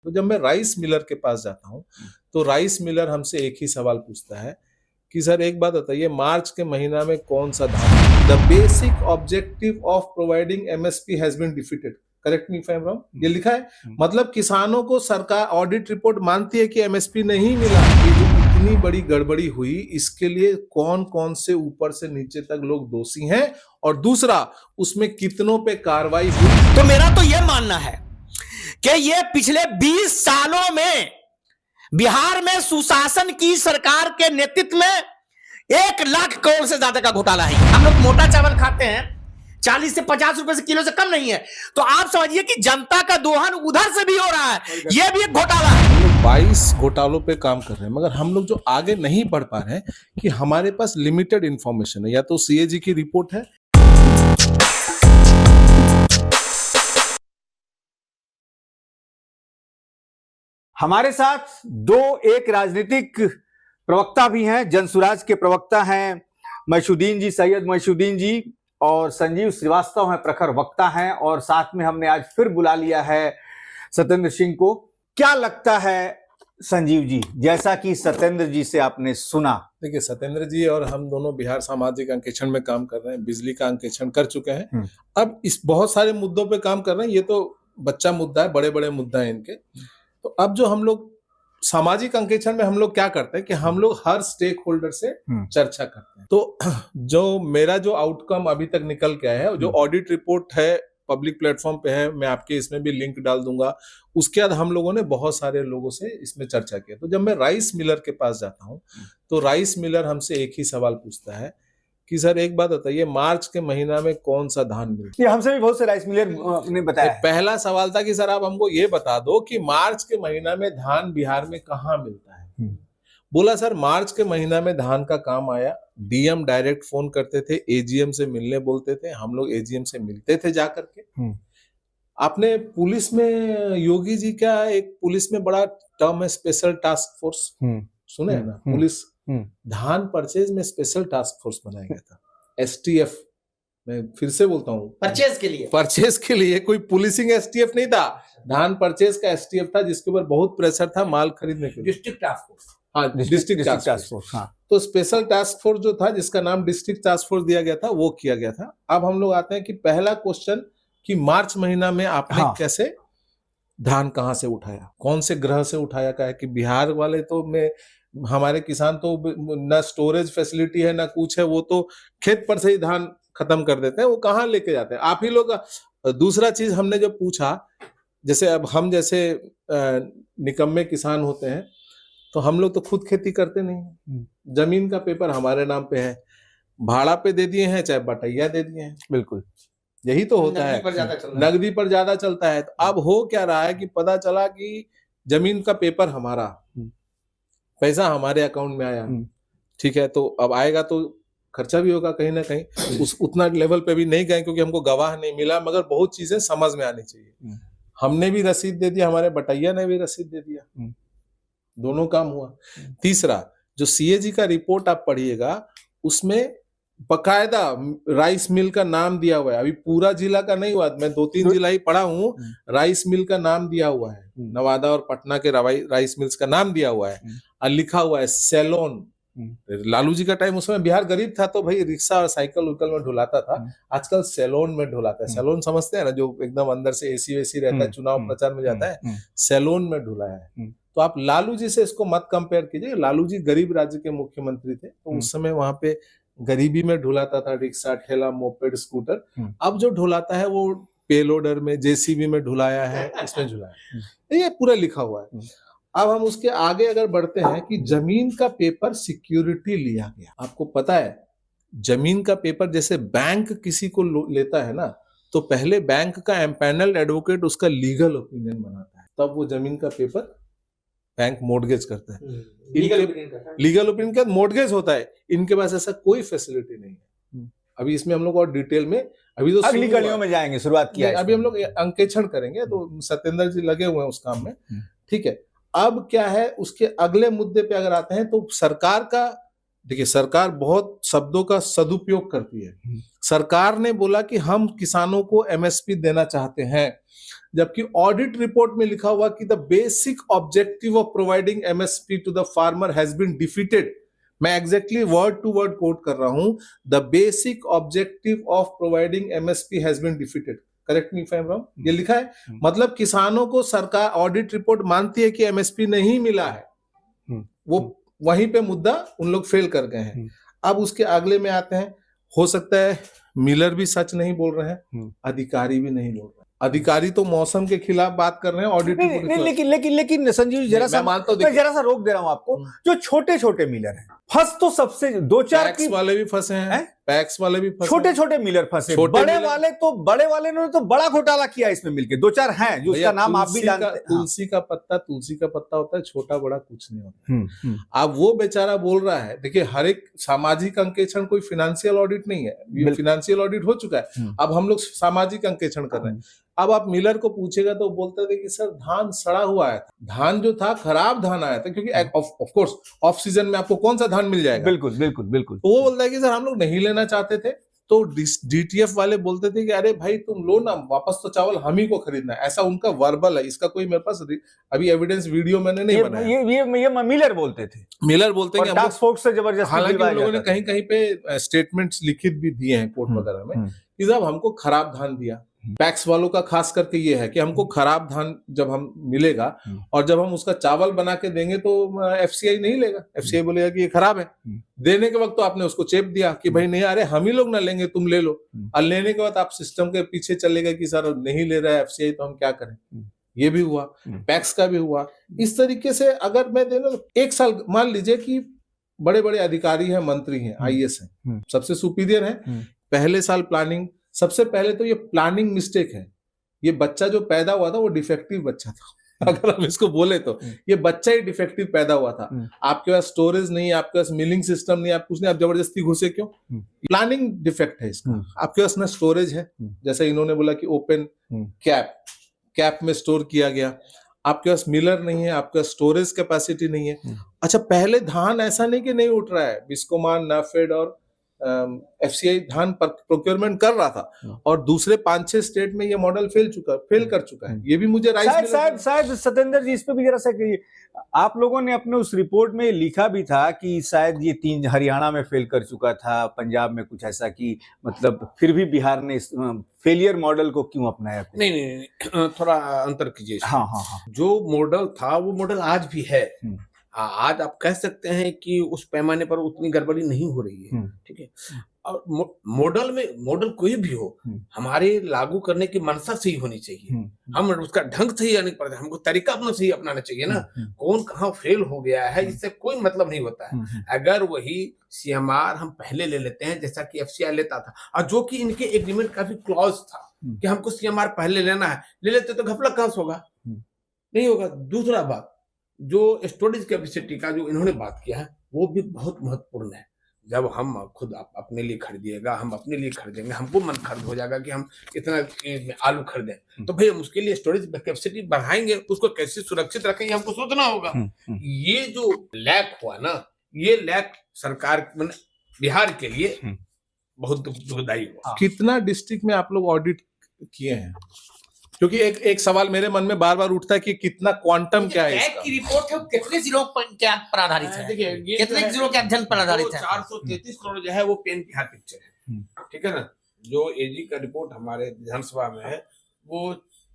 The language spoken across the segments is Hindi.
तो जब मैं राइस मिलर के पास जाता हूँ तो राइस मिलर हमसे एक ही सवाल पूछता है कि सर एक बात बताइए, मार्च के महीना में कौन सा धान, the basic objective of providing MSP has been defeated, correct me if I am wrong, ये लिखा है। मतलब किसानों को सरकार ऑडिट रिपोर्ट मानती है कि एमएसपी नहीं मिला। ये जो इतनी बड़ी गड़बड़ी हुई, इसके लिए कौन कौन से ऊपर से नीचे तक लोग दोषी हैं, और दूसरा उसमें कितनों पे कार्रवाई हुई। तो मेरा तो यह मानना है कि ये पिछले 20 सालों में बिहार में सुशासन की सरकार के नेतृत्व में 1 लाख करोड़ से ज्यादा का घोटाला है। हम लोग मोटा चावल खाते हैं, 40 से 50 रुपए से किलो से कम नहीं है। तो आप समझिए कि जनता का दोहन उधर से भी हो रहा है, यह भी एक घोटाला है। हम लोग 22 घोटालों पे काम कर रहे हैं, मगर हम लोग जो आगे नहीं बढ़ पा रहे हैं कि हमारे पास लिमिटेड इंफॉर्मेशन है। या तो सीएजी की रिपोर्ट है, हमारे साथ एक राजनीतिक प्रवक्ता भी हैं, जनसुराज के प्रवक्ता हैं मइसुद्दीन जी, सैयद मइसुद्दीन जी, और संजीव श्रीवास्तव हैं, प्रखर वक्ता हैं, और साथ में हमने आज फिर बुला लिया है सत्येंद्र सिंह को। क्या लगता है संजीव जी, जैसा कि सत्येंद्र जी से आपने सुना? देखिए, सत्येंद्र जी और हम दोनों बिहार सामाजिक अंकेक्षण में काम कर रहे हैं, बिजली का अंकेक्षण कर चुके हैं। अब इस बहुत सारे मुद्दों पे काम कर रहे हैं। ये तो बच्चा मुद्दा है, बड़े बड़े मुद्दा है इनके। तो अब जो हम लोग सामाजिक अंकेक्षण में हम लोग क्या करते हैं कि हम लोग हर स्टेक होल्डर से चर्चा करते हैं। तो जो मेरा जो आउटकम अभी तक निकल के आया है, जो ऑडिट रिपोर्ट है पब्लिक प्लेटफॉर्म पे है, मैं आपके इसमें भी लिंक डाल दूंगा। उसके बाद हम लोगों ने बहुत सारे लोगों से इसमें चर्चा किया। तो जब मैं राइस मिलर के पास जाता हूँ तो राइस मिलर हमसे एक ही सवाल पूछता है कि सर एक बात बताइए, मार्च के महीना में कौन सा धान मिलता है। हमसे भी बहुत से राइस मिलर ने बताया। पहला सवाल था कि सर आप हमको ये बता दो कि मार्च के महीना में धान बिहार में कहाँ मिलता है। बोला सर मार्च के महीना में धान का काम आया, डीएम डायरेक्ट फोन करते थे, एजीएम से मिलने बोलते थे, हम लोग एजीएम से मिलते थे जाकर के। आपने पुलिस में योगी जी का एक पुलिस में बड़ा टर्म है स्पेशल टास्क फोर्स, सुने हैं ना? पुलिस धान परचेज में स्पेशल टास्क फोर्स बनाया गया था, एसटीएफ। मैं फिर से बोलता हूँ, परचेज के लिए कोई पुलिसिंग एसटीएफ नहीं था, धान परचेज का एसटीएफ था, जिसके ऊपर बहुत प्रेशर था माल खरीदने के लिए। डिस्ट्रिक्ट टास्क फोर्स, हाँ, डिस्ट्रिक्ट टास्क फोर्स। हाँ, तो स्पेशल टास्क फोर्स जो था, जिसका नाम डिस्ट्रिक्ट टास्क फोर्स दिया गया था, वो किया गया था। अब हम लोग आते हैं कि पहला क्वेश्चन कि मार्च महीना में आपने कैसे धान कहाँ से उठाया, कौन से ग्रह से उठाया? का है कि बिहार वाले तो हमारे किसान तो ना स्टोरेज फैसिलिटी है ना कुछ है, वो तो खेत पर से ही धान खत्म कर देते हैं, वो कहाँ लेके जाते हैं? आप ही लोग। दूसरा चीज हमने जो पूछा, जैसे अब हम जैसे निकम्मे किसान होते हैं तो हम लोग तो खुद खेती करते नहीं, जमीन का पेपर हमारे नाम पे है, भाड़ा पे दे दिए हैं, चाहे बटैया दे दिए हैं। बिल्कुल यही तो होता है, नगदी पर ज्यादा चलता है। तो अब हो क्या रहा है कि पता चला कि जमीन का पेपर हमारा, पैसा हमारे अकाउंट में आया, ठीक है, तो अब आएगा तो खर्चा भी होगा कहीं ना कहीं। उतना लेवल पे भी नहीं गए क्योंकि हमको गवाह नहीं मिला, मगर बहुत चीजें समझ में आनी चाहिए। हमने भी रसीद दे दिया, हमारे बटैया ने भी रसीद दे दिया, दोनों काम हुआ। तीसरा, जो सीएजी का रिपोर्ट आप पढ़िएगा, उसमें बकायदा राइस मिल का नाम दिया हुआ है। अभी पूरा जिला का नहीं हुआ, मैं 2-3 जिला ही पढ़ा हूँ, राइस मिल का नाम दिया हुआ है, नवादा और पटना के राइस मिल्स का नाम दिया हुआ है, और लिखा हुआ है सेलोन। लालू जी का टाइम, उसमें बिहार गरीब था तो भाई रिक्शा और साइकिल उइकल में ढुलाता था, आजकल सेलोन में ढुलाता है। सेलोन समझते हैं ना, जो एकदम अंदर से एसी वेसी रहता है, चुनाव प्रचार में जाता है, सेलोन में ढुलाया है। तो आप लालू जी से इसको मत कंपेयर कीजिए। लालू जी गरीब राज्य के मुख्यमंत्री थे, तो उस समय वहां पे गरीबी में ढुलाता था रिक्शा, ठेला, मोपेड, स्कूटर। अब जो ढुलाता है वो पेलोडर में, जेसीबी में ढुलाया है, इसमें ढुलाया है, ये पूरा लिखा हुआ है। अब हम उसके आगे अगर बढ़ते हैं कि जमीन का पेपर सिक्योरिटी लिया गया। आपको पता है, जमीन का पेपर जैसे बैंक किसी को लेता है ना, तो पहले बैंक का एम्पैनल्ड एडवोकेट उसका लीगल ओपिनियन बनाता है, तब वो जमीन का पेपर बैंक मोर्गेज करता है। लीगल ओपिनियन का मोर्गेज होता है। इनके पास ऐसा कोई फैसिलिटी नहीं है। अभी इसमें हम लोग और डिटेल में, अभी तो अगली कड़ियों में जाएंगे, शुरुआत किया है, अभी हम लोग अंकेक्षण करेंगे, तो सत्येंद्र जी लगे हुए हैं उस काम में, ठीक है। अब क्या है, उसके अगले मुद्दे पे अगर आते हैं तो सरकार का, देखिए सरकार बहुत शब्दों का सदुपयोग करती है। सरकार ने बोला कि हम किसानों को एमएसपी देना चाहते हैं, जबकि ऑडिट रिपोर्ट में लिखा हुआ कि the basic objective of providing MSP to the farmer has been defeated. मैं exactly word to word quote कर रहा हूं, the basic objective of providing MSP has been defeated. Correct me if I am wrong, ये लिखा है। मतलब किसानों को सरकार ऑडिट रिपोर्ट मानती है कि एमएसपी नहीं मिला है, वो वहीं पे मुद्दा उन लोग फेल कर गए हैं। अब उसके अगले में आते हैं, हो सकता है मिलर भी सच नहीं बोल रहे हैं, अधिकारी भी नहीं बोल रहे हैं। अधिकारी तो मौसम के खिलाफ बात कर रहे हैं, ऑडिट लेकिन संजीव जरा सा रोक दे रहा हूं आपको। जो छोटे छोटे मिलर हैं, फंस तो सबसे दो चार पैक्स वाले भी फंसे हैं, पैक्स वाले भी फंसे, छोटे छोटे मिलर फंसे, बड़े वाले ने तो बड़ा घोटाला किया इसमें मिलके। दो चार हैं जो उसका नाम आप भी जानते हैं। तुलसी का पत्ता होता है, छोटा बड़ा कुछ नहीं होता। अब वो बेचारा बोल रहा है, देखिए हर एक सामाजिक अंकेक्षण कोई फाइनेंशियल ऑडिट नहीं है, फाइनेंशियल ऑडिट हो चुका है, अब हम लोग सामाजिक अंकेक्षण कर रहे हैं। अब आप मिलर को पूछेगा तो बोलते थे कि सर धान सड़ा हुआ आया था, धान जो था खराब धान आया था, क्योंकि ऑफ कोर्स ऑफ सीजन में आपको कौन सा धान मिल जाएगा। बिल्कुल बिल्कुल बिल्कुल। तो वो बोलता है कि सर हम लोग नहीं लेना चाहते थे, तो डीटीएफ वाले बोलते थे कि अरे भाई तुम लो ना वापस, तो चावल हम ही को खरीदना है। ऐसा उनका वर्बल है, इसका कोई मेरे पास अभी एविडेंस वीडियो मैंने नहीं बनाया। ये मिलर बोलते थे, मिलर बोलते हैं टास्क फोर्स से जबरदस्ती। हालांकि उन लोगों ने कहीं कहीं पे स्टेटमेंट्स लिखित भी दिए हैं कोर्ट वगैरह में कि साहब हमको खराब धान दिया। पैक्स वालों का खास करके ये है कि हमको खराब धान जब हम मिलेगा और जब हम उसका चावल बना के देंगे तो एफसीआई नहीं लेगा, एफसीआई बोलेगा कि ये खराब है। देने के वक्त तो आपने उसको चेप दिया कि भाई नहीं, अरे हम ही लोग ना लेंगे, तुम ले लो। और लेने के बाद आप सिस्टम के पीछे चले गए कि सर नहीं ले रहा है एफसीआई, तो हम क्या करें। ये भी हुआ, पैक्स का भी हुआ। इस तरीके से अगर मैं देना एक साल, मान लीजिए कि बड़े बड़े अधिकारी हैं, मंत्री हैं, आईएएस हैं, सबसे सुपीरियर हैं, पहले साल प्लानिंग, सबसे पहले तो ये प्लानिंग मिस्टेक है। ये बच्चा जो पैदा हुआ था वो डिफेक्टिव बच्चा था, अगर हम इसको बोले तो ये बच्चा ही डिफेक्टिव पैदा हुआ था। आपके पास स्टोरेज नहीं, आपके पास मिलिंग सिस्टम नहीं, आप कुछ नहीं, आप जबरदस्ती घुसे क्यों? प्लानिंग डिफेक्ट है इसका। आपके पास ना स्टोरेज है, जैसे इन्होंने बोला कि ओपन कैप में स्टोर किया गया। आपके पास मिलर नहीं है, आपके पास स्टोरेज कैपेसिटी नहीं है। अच्छा, पहले धान ऐसा नहीं कि नहीं उठ रहा है, बिस्कोमान, नाफेड और एफसीआई धान पर प्रोक्योरमेंट कर रहा था, और दूसरे 5-6 स्टेट में ये मॉडल फेल कर चुका है। ये भी मुझे शायद सत्येंद्र जी इस पे भी जरा सा कहिए। आप लोगों ने अपने उस रिपोर्ट में लिखा भी था कि शायद ये 3 हरियाणा में फेल कर चुका था, पंजाब में कुछ ऐसा, कि मतलब फिर भी बिहार ने फेलियर मॉडल को क्यों अपनाया? नहीं, थोड़ा अंतर कीजिए। हाँ, जो मॉडल था वो मॉडल आज भी है। आज आप कह सकते हैं कि उस पैमाने पर उतनी गड़बड़ी नहीं हो रही है, ठीक है। और मॉडल कोई भी हो, हमारे लागू करने की मंशा सही होनी चाहिए। हम उसका ढंग सही आने पड़ता है, हमको तरीका अपना सही अपनाना चाहिए ना। कौन कहाँ फेल हो गया है इससे कोई मतलब नहीं होता है। अगर वही सीएमआर हम पहले ले लेते हैं जैसा कि एफसीआई लेता था, और जो कि इनके एग्रीमेंट का भी क्लॉज था कि हमको सीएमआर पहले लेना है, ले लेते तो घपला कहाँ से होगा? नहीं होगा। दूसरा बात, जो स्टोरेज कैपेसिटी का जो इन्होंने बात किया है वो भी बहुत महत्वपूर्ण है। जब हम खुद अपने लिए खरीदिएगा, हम अपने लिए खरीदेंगे, हमको मन खर्च हो जाएगा कि हम इतना आलू खरीदें, तो भाई हम उसके लिए स्टोरेज कैपेसिटी बढ़ाएंगे, उसको कैसे सुरक्षित रखेंगे हमको सोचना होगा। ये जो लैक हुआ ना, ये लैक सरकार बिहार के लिए बहुत दुखदायी हुआ। कितना डिस्ट्रिक्ट में आप लोग ऑडिट किए हैं? क्योंकि एक सवाल मेरे मन में बार बार उठता है कि कितना क्वांटम क्या है इसका? की रिपोर्ट है, कितने जिलों पर आधारित है? देखिए कितने जिलों के अध्ययन पर आधारित है? 433 करोड़ जो है वो पेन बिहार पिक्चर है, ठीक है ना। जो एजी का रिपोर्ट हमारे विधानसभा में है वो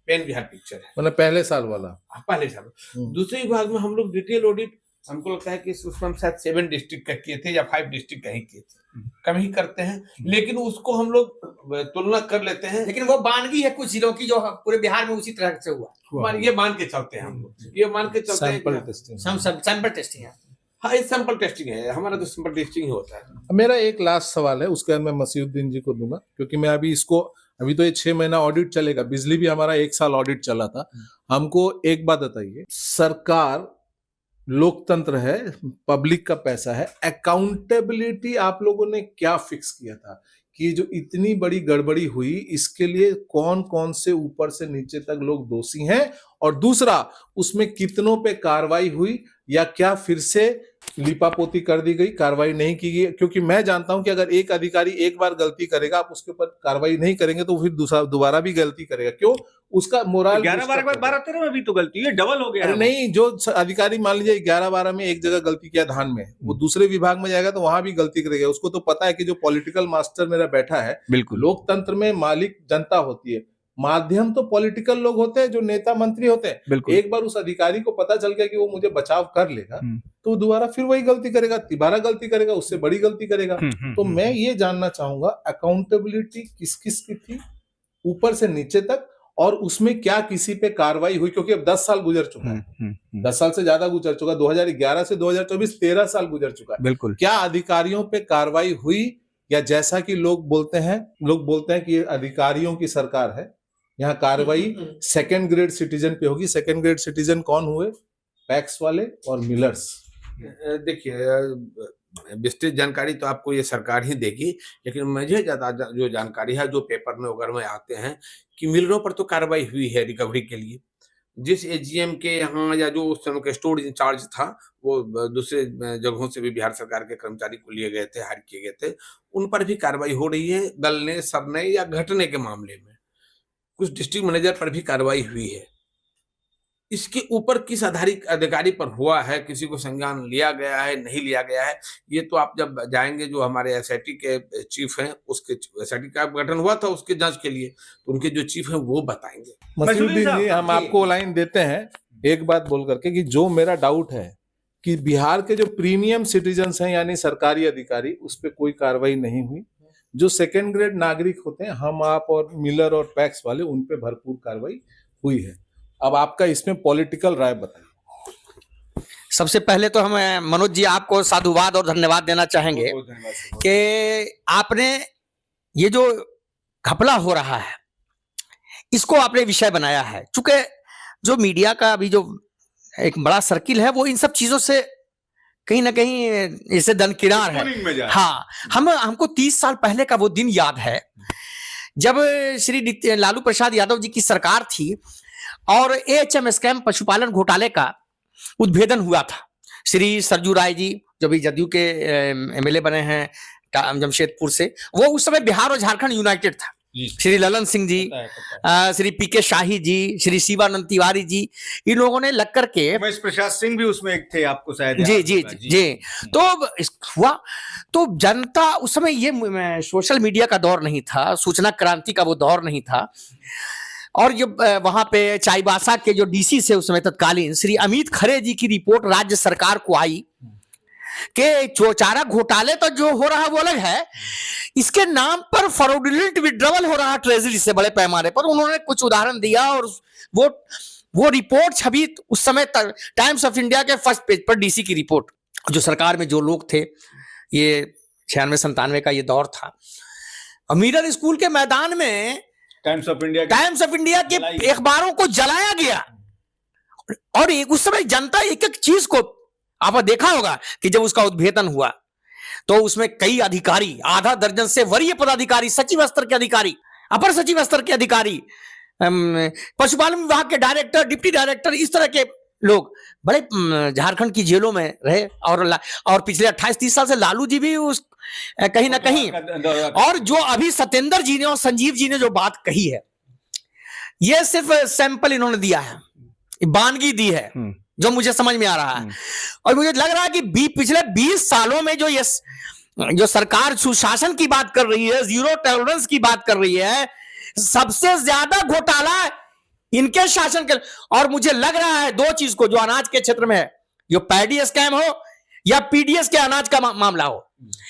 पेन बिहार पिक्चर है, मतलब पहले साल वाला। पहले साल। दूसरे विभाग में हम लोग डिटेल ऑडिट, हमको लगता है कि उसमें शायद 7 डिस्ट्रिक्ट का किए थे या 5 डिस्ट्रिक्ट का ही किए थे, कम ही करते हैं, लेकिन उसको हम लोग तुलना कर लेते हैं। लेकिन वो बानगी है कुछ जिलों की जो पूरे बिहार में उसी तरह से हुआ। ये मान के चलते हैं हम लोग, ये मान के चलते हैं सैंपल टेस्टिंग है। हाँ, ये सैंपल टेस्टिंग है, हमारा तो सैंपल टेस्टिंग ही होता है। मेरा एक लास्ट सवाल है, उसके बाद मैं मसीहुद्दीन जी को दूंगा, क्योंकि मैं अभी तो ये 6 महीना ऑडिट चलेगा, बिजली भी हमारा 1 साल ऑडिट चला था। हमको एक बात बताइए, सरकार लोकतंत्र है, पब्लिक का पैसा है, अकाउंटेबिलिटी आप लोगों ने क्या फिक्स किया था कि जो इतनी बड़ी गड़बड़ी हुई इसके लिए कौन कौन से ऊपर से नीचे तक लोग दोषी हैं, और दूसरा उसमें कितनों पे कार्रवाई हुई, या क्या फिर से लीपापोती कर दी गई, कार्रवाई नहीं की गई, क्योंकि मैं जानता हूं कि अगर एक अधिकारी एक बार गलती करेगा, आप उसके ऊपर कार्रवाई नहीं करेंगे तो फिर दोबारा भी गलती करेगा। क्यों? उसका मोरल 11-12 में भी तो गलती है, डबल हो गया। अरे नहीं, जो अधिकारी मान लीजिए 11-12 में एक जगह गलती किया धान में, वो दूसरे विभाग में जाएगा तो वहां भी गलती करेगा। उसको तो पता है कि जो पॉलिटिकल मास्टर मेरा बैठा है, बिल्कुल, लोकतंत्र में मालिक जनता होती है, माध्यम तो पॉलिटिकल लोग होते हैं, जो नेता मंत्री होते हैं। एक बार उस अधिकारी को पता चल गया कि वो मुझे बचाव कर लेगा, तो दोबारा फिर वही गलती करेगा, दोबारा गलती करेगा, उससे बड़ी गलती करेगा। तो मैं ये जानना चाहूंगा अकाउंटेबिलिटी किस किस की थी, ऊपर से नीचे तक, और उसमें क्या किसी पे कार्रवाई हुई? क्योंकि अब 10 साल गुजर चुका है, 10 साल से ज्यादा गुजर चुका, 2011 से 2024 13 साल गुजर चुका है। बिल्कुल, क्या अधिकारियों पे कार्रवाई हुई, या जैसा कि लोग बोलते हैं कि ये अधिकारियों की सरकार है, यहाँ कार्रवाई सेकंड ग्रेड सिटीजन पे होगी? सेकंड ग्रेड सिटीजन कौन हुए? पैक्स वाले और मिलर्स। देखिए, विस्तृत जानकारी तो आपको ये सरकार ही देगी, लेकिन मुझे ज्यादा जो जानकारी है, जो पेपर में वगैरह में आते हैं, कि मिलरों पर तो कार्रवाई हुई है रिकवरी के लिए। जिस एजीएम के यहाँ या जो उस समय के स्टोर इंचार्ज था, वो दूसरे जगहों से भी बिहार सरकार के कर्मचारी को लिए गए थे, हायर किए गए थे, उन पर भी कार्रवाई हो रही है, गलने, सड़ने या घटने के मामले में। कुछ डिस्ट्रिक्ट मैनेजर पर भी कार्रवाई हुई है। इसके ऊपर किस अधिकारी पर हुआ है, किसी को संज्ञान लिया गया है, नहीं लिया गया है, ये तो आप जब जाएंगे, जो हमारे एसआईटी के चीफ हैं, उसके एसआईटी का गठन हुआ था उसके जांच के लिए, तो उनके जो चीफ हैं वो बताएंगे। मसूदुद्दीन जी, हम आपको लाइन देते हैं एक बात बोल करके, कि जो मेरा डाउट है कि बिहार के जो प्रीमियम सिटीजन्स हैं, यानी सरकारी अधिकारी, उस पर कोई कार्रवाई नहीं हुई। जो सेकेंड ग्रेड नागरिक होते हैं, हम आप और मिलर और पैक्स वाले, उन पे भरपूर कार्रवाई हुई है। अब आपका इसमें पॉलिटिकल राय बताइए। सबसे पहले तो हम मनोज जी आपको साधुवाद और धन्यवाद देना चाहेंगे कि आपने ये जो घपला हो रहा है, इसको आपने विषय बनाया है। चूंकि जो मीडिया का अभी जो एक बड़ा सर्किल है, वो इन सब चीजों से कहीं ना कहीं इसे दनकिनार है। हाँ, हमको 30 साल पहले का वो दिन याद है, जब श्री लालू प्रसाद यादव जी की सरकार थी और एएचएम स्कैम पशुपालन घोटाले का उद्भेदन हुआ था। श्री सरजू राय जी, जो भी जदयू के एमएलए बने हैं जमशेदपुर से, वो उस समय बिहार और झारखंड यूनाइटेड था। श्री ललन सिंह जी, श्री पीके शाही जी, श्री शिवानंद तिवारी जी, इन लोगों ने लग करके, प्रसाद सिंह भी उसमें एक थे, आपको शायद जी जी जी जी। तो हुआ तो जनता, उस समय ये सोशल मीडिया का दौर नहीं था, सूचना क्रांति का वो दौर नहीं था, और जब वहां पे चाईबासा के जो डीसी से उस समय तत्कालीन श्री अमित खरे जी की रिपोर्ट राज्य सरकार को आई कि चारा घोटाले तो जो हो रहा है वो अलग है, इसके नाम पर फ्रॉडुलेंट विड्रॉवल हो रहा है ट्रेजरी से बड़े पैमाने पर। उन्होंने कुछ उदाहरण दिया और वो रिपोर्ट छवि उस समय टाइम्स ऑफ इंडिया के फर्स्ट पेज पर, डीसी की रिपोर्ट। जो सरकार में जो लोग थे, ये 96-97 का ये दौर था, मिडल स्कूल के मैदान में टाइम्स ऑफ इंडिया के अखबारों को जलाया गया। और उस समय जनता एक एक चीज को, आपने देखा होगा कि जब उसका उद्भेदन हुआ तो उसमें कई अधिकारी, आधा दर्जन से वरीय पदाधिकारी, सचिव स्तर के अधिकारी, अपर सचिव स्तर के अधिकारी, पशुपालन विभाग के डायरेक्टर, डिप्टी डायरेक्टर, इस तरह के लोग बड़े झारखंड की जेलों में रहे। और पिछले 28-30 साल से लालू जी भी उस कहीं ना कहीं, और जो अभी सत्येंद्र जी ने और संजीव जी ने जो बात कही है, ये सिर्फ सैंपल इन्होंने दिया है, बानगी दी है, जो मुझे समझ में आ रहा है। और मुझे लग रहा है कि पिछले 20 सालों में जो सरकार सुशासन की बात कर रही है, जीरो टॉलरेंस की बात कर रही है, सबसे ज्यादा घोटाला इनके शासन के। और मुझे लग रहा है दो चीज को, जो अनाज के क्षेत्र में है, जो पैडी स्कैम हो या पीडीएस के अनाज का मामला हो,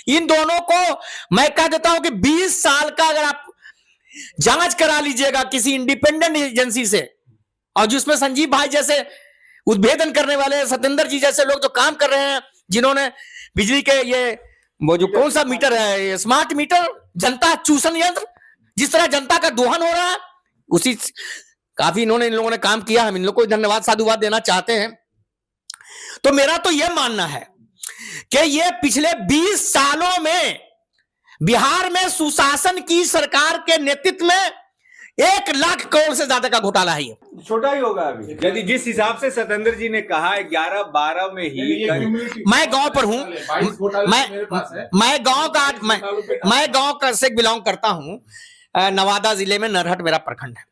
इन दोनों को मैं कह देता हूं कि 20 साल का अगर आप जांच करा लीजिएगा किसी इंडिपेंडेंट एजेंसी से, और जिसमें संजीव भाई जैसे उद्भेदन करने वाले, सत्येंद्र जी जैसे लोग जो काम कर रहे हैं, जिन्होंने बिजली के ये वो जो कौन सा मीटर है, स्मार्ट मीटर, जनता चूषण यंत्र, जिस तरह जनता का दोहन हो रहा है, उसी काफी इन लोगों ने काम किया। हम इन लोगों को धन्यवाद साधुवाद देना चाहते हैं। तो मेरा तो यह मानना है कि ये पिछले 20 सालों में बिहार में सुशासन की सरकार के नेतृत्व में 1 लाख करोड़ से ज्यादा का घोटाला है ये। छोटा ही होगा अभी, यदि जिस हिसाब से सत्येंद्र जी ने कहा 11-12 में ही। मैं गांव पर हूं, मैं गांव का से बिलोंग करता हूं। नवादा जिले में नरहट मेरा प्रखंड है।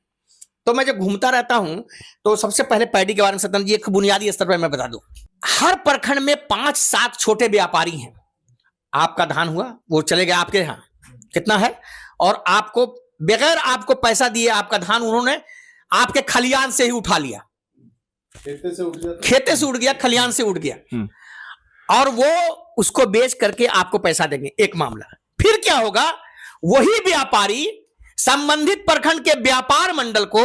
तो मैं जब घूमता रहता हूं तो सबसे पहले पैडी के बारे में सत्येंद्र जी एक बुनियादी स्तर पर मैं बता दूं, हर प्रखंड में 5-7 छोटे व्यापारी हैं। आपका धान हुआ, वो चले गए आपके यहाँ, कितना है, और आपको बगैर आपको पैसा दिए आपका धान उन्होंने आपके खलियान से ही उठा लिया, खेते से उठ गया, खलियान से उठ गया, और वो उसको बेच करके आपको पैसा देंगे। एक मामला। फिर क्या होगा, वही व्यापारी संबंधित प्रखंड के व्यापार मंडल को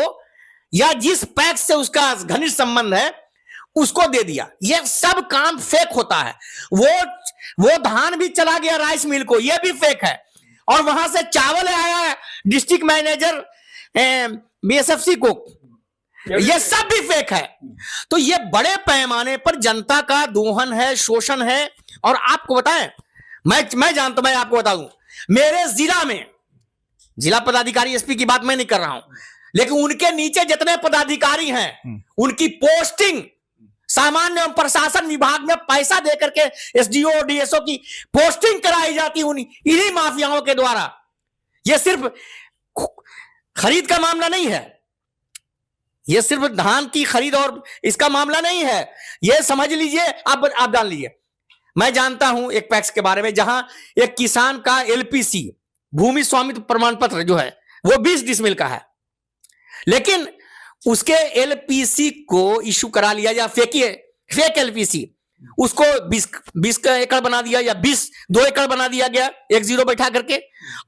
या जिस पैक्स से उसका घनिष्ठ संबंध है उसको दे दिया। ये सब काम फेक होता है। वो धान भी चला गया राइस मिल को, ये भी फेक है, और वहां से चावल आया डिस्ट्रिक्ट मैनेजर बीएसएफसी को, ये सब भी फेक है। तो ये बड़े पैमाने पर जनता का दोहन है, शोषण है। और आपको बताएं, मैं जानता, मैं आपको बता दूं, मेरे जिला में जिला पदाधिकारी एसपी की बात मैं नहीं कर रहा हूं, लेकिन उनके नीचे जितने पदाधिकारी हैं उनकी पोस्टिंग सामान्य एवं प्रशासन विभाग में पैसा देकर के एसडीओ डीएसओ की पोस्टिंग कराई जाती इन्हीं माफियाओं के द्वारा। यह सिर्फ खरीद का मामला नहीं है, यह सिर्फ धान की खरीद और इसका मामला नहीं है। यह समझ लीजिए, आप जान लीजिए, मैं जानता हूं एक पैक्स के बारे में जहां एक किसान का एलपीसी भूमि स्वामित्व प्रमाण पत्र जो है वो 20 डिसमिल का है, लेकिन उसके एलपीसी को इशू करा लिया या फेक एलपीसी, उसको 20 एकड़ बना दिया या 2 एकड़ बना दिया गया, 1 जीरो बैठा करके,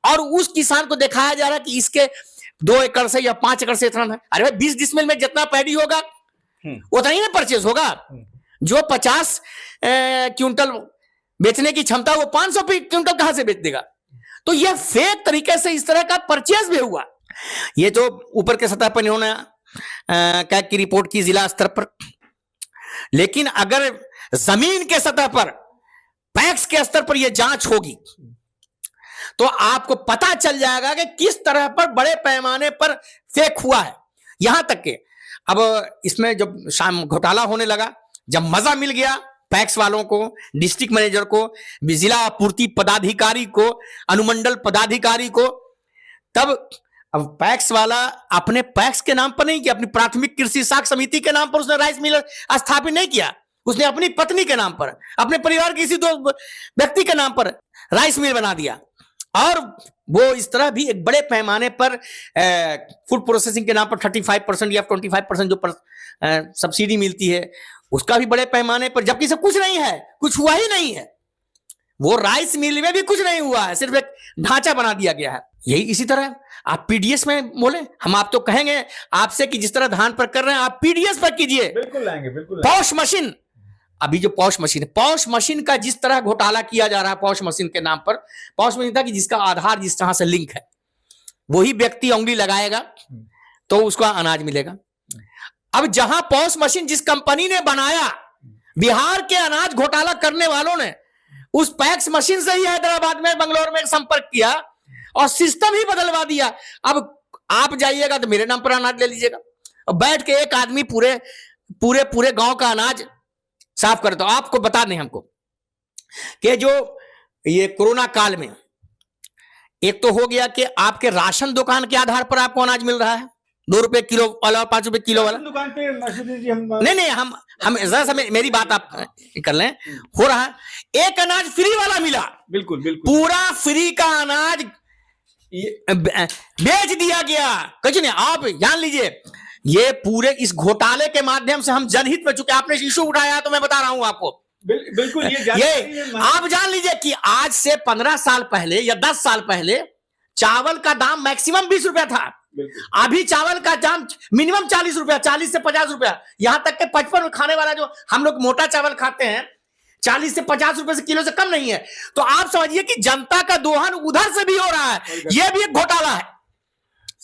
और उस किसान को दिखाया जा रहा है कि इसके 2 एकड़ से या 5 एकड़ से इतना है। अरे भाई 20 डिसमिल में जितना पैडी होगा उतना ही ना परचेज होगा। जो 50 क्विंटल बेचने की क्षमता, वो 500 क्विंटल कहां से बेच देगा? तो यह फेक तरीके से इस तरह का परचेज भी हुआ। ये जो ऊपर के सतह पर इन्होंने कैग की रिपोर्ट की जिला स्तर पर, लेकिन अगर जमीन के सतह पर पैक्स के स्तर पर यह जांच होगी तो आपको पता चल जाएगा कि किस तरह पर बड़े पैमाने पर फेक हुआ है। यहां तक के अब इसमें जब शाम घोटाला होने लगा, जब मजा मिल गया पैक्स वालों को, डिस्ट्रिक्ट मैनेजर को, जिला आपूर्ति पदाधिकारी को, अनुमंडल पदाधिकारी को, तब अब पैक्स वाला अपने पैक्स के नाम पर नहीं किया, अपनी प्राथमिक कृषि साख समिति के नाम पर उसने राइस मिल स्थापित नहीं किया, उसने अपनी पत्नी के नाम पर, अपने परिवार के किसी 2 व्यक्ति के नाम पर राइस मिल बना दिया। और वो इस तरह भी एक बड़े पैमाने पर फूड प्रोसेसिंग के नाम पर 35% या 25% जो सब्सिडी मिलती है उसका भी बड़े पैमाने पर, जबकि सब कुछ नहीं है, कुछ हुआ ही नहीं है। वो राइस मिल में भी कुछ नहीं हुआ है, सिर्फ एक ढांचा बना दिया गया है। यही इसी तरह आप पीडीएस में बोले, हम आप तो कहेंगे आपसे कि जिस तरह धान पर कर रहे हैं आप पीडीएस पर कीजिए। बिल्कुल लाएंगे, बिल्कुल। पॉश मशीन, अभी जो पॉश मशीन है, पॉश मशीन का जिस तरह घोटाला किया जा रहा है पॉश मशीन के नाम पर, पॉश मशीन था कि जिसका आधार जिस तरह से लिंक है वही व्यक्ति उंगली लगाएगा तो उसको अनाज मिलेगा। अब जहां पॉश मशीन जिस कंपनी ने बनाया, बिहार के अनाज घोटाला करने वालों ने उस पैक्स मशीन से ही हैदराबाद में, बंगलौर में संपर्क किया और सिस्टम ही बदलवा दिया। अब आप जाइएगा तो मेरे नाम पर अनाज ले लीजिएगा, अब बैठ के एक आदमी पूरे गांव का अनाज साफ करे। तो आपको बता दें हमको कि जो ये कोरोना काल में एक तो हो गया कि आपके राशन दुकान के आधार पर आपको अनाज मिल रहा है, 2 रुपए किलो वाला और 5 रुपए किलो वाला दुकान पे। नहीं, हम जरा सा मेरी बात आप कर लें, हो रहा है एक अनाज फ्री वाला मिला, बिल्कुल बिल्कुल, पूरा फ्री का अनाज बेच दिया गया। कुछ नहीं, आप जान लीजिए ये पूरे इस घोटाले के माध्यम से हम जनहित में चुके। आपने इशू उठाया तो मैं बता रहा हूं आपको, बिल्कुल ये आप जान लीजिए कि आज से 15 साल पहले या 10 साल पहले चावल का दाम मैक्सिमम 20 रुपया था। अभी चावल का दाम मिनिमम 40 रुपया, 40 से 50 रुपया, यहां तक के 55 खाने वाला जो हम लोग मोटा चावल खाते हैं 40 से 50 रुपए से किलो से कम नहीं है। तो आप समझिए कि जनता का दोहन उधर से भी हो रहा है, यह भी एक घोटाला है।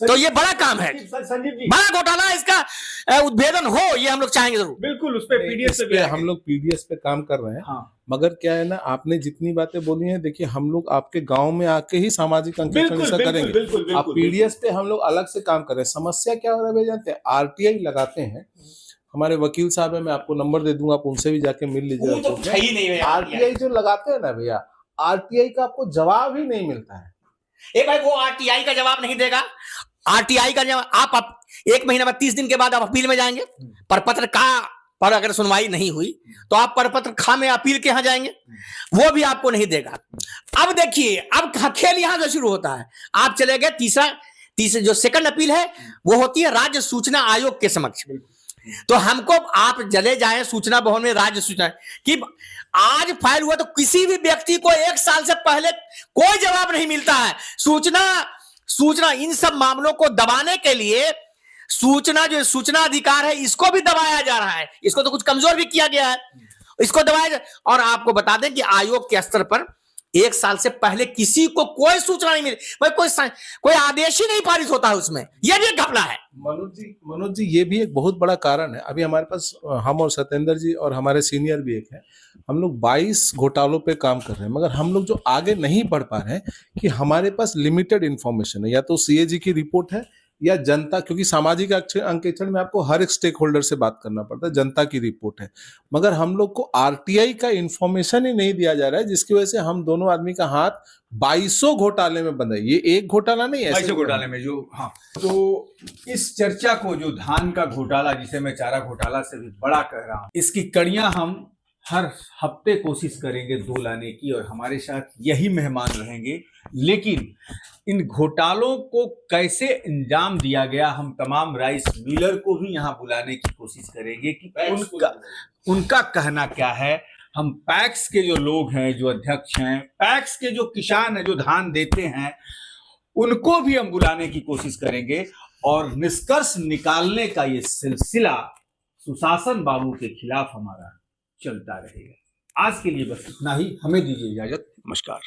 तो ये बड़ा काम है, संजीव जी, बड़ा घोटाला, इसका उद्भेदन हो, ये हम लोग चाहेंगे जरूर। बिल्कुल उस पे पीडीएस पे हम लोग पीडीएस पे काम कर रहे हैं। हाँ। मगर क्या है ना, आपने जितनी बातें बोली हैं, देखिए हम लोग आपके गांव में आके ही सामाजिक अंकेक्षण ऐसा करेंगे। बिल्कुल, आप पीडीएस पे हम लोग अलग से काम कर रहे हैं। समस्या क्या हो रहा है भैया जानते हैं, आरटीआई लगाते हैं, हमारे वकील साहब है, मैं आपको नंबर दे दूंगा, आप उनसे भी जाके मिल लीजिए। आरटीआई जो लगाते हैं ना भैया, आरटीआई का आपको जवाब ही नहीं मिलता है। एक भाई वो आरटीआई का जवाब नहीं देगा, आरटीआई का जवाब आप 1 महीना बाद 30 दिन के बाद आप अपील में जाएंगे, परपत्र का पर अगर सुनवाई नहीं हुई तो आप परपत्र खा में अपील के यहां जाएंगे, वो भी आपको नहीं देगा। अब देखिए, अब खेल यहां से शुरू होता है। आप चले गए तीसरे जो सेकंड अपील है वो होती है राज्य सूचना आयोग के समक्ष। तो हमको आप चले जाएं सूचना भवन में, राज्य सूचना कि आज फाइल हुआ तो किसी भी व्यक्ति को 1 साल से पहले कोई जवाब नहीं मिलता है। सूचना इन सब मामलों को दबाने के लिए जो सूचना अधिकार है इसको भी दबाया जा रहा है, इसको तो कुछ कमजोर भी किया गया है, इसको दबाया। और आपको बता दें कि आयोग के स्तर पर 1 साल से पहले किसी को कोई सूचना नहीं मिली, भाई कोई आदेश ही नहीं पारित होता है उसमें, यह भी एक घपला है। मनोज जी ये भी एक बहुत बड़ा कारण है। अभी हमारे पास हम और सत्येंद्र जी और हमारे सीनियर भी एक है, हम लोग 22 घोटालों पे काम कर रहे हैं, मगर हम लोग जो आगे नहीं बढ़ पा रहे हैं कि हमारे पास लिमिटेड इंफॉर्मेशन है, या तो सीएजी की रिपोर्ट है या जनता, क्योंकि सामाजिक अंकेक्षण में आपको हर एक स्टेक होल्डर से बात करना पड़ता है, जनता की रिपोर्ट है, मगर हम लोग को आरटीआई का इंफॉर्मेशन ही नहीं दिया जा रहा है, जिसकी वजह से हम दोनों आदमी का हाथ 2200 घोटाले में बंद है। ये एक घोटाला नहीं है, 2200 घोटाले में जो। हाँ, तो इस चर्चा को, जो धान का घोटाला जिसे मैं चारा घोटाला से भी बड़ा कह रहा हूं, इसकी कड़ियां हम हर हफ्ते कोशिश करेंगे 2 लाने की, और हमारे साथ यही मेहमान रहेंगे। लेकिन इन घोटालों को कैसे अंजाम दिया गया, हम तमाम राइस मिलर को भी यहाँ बुलाने की कोशिश करेंगे कि उनका कहना क्या है। हम पैक्स के जो लोग हैं, जो अध्यक्ष हैं, पैक्स के जो किसान हैं जो धान देते हैं, उनको भी हम बुलाने की कोशिश करेंगे, और निष्कर्ष निकालने का ये सिलसिला सुशासन बाबू के खिलाफ हमारा चलता रहेगा। आज के लिए बस इतना ही, हमें दीजिए इजाजत, नमस्कार।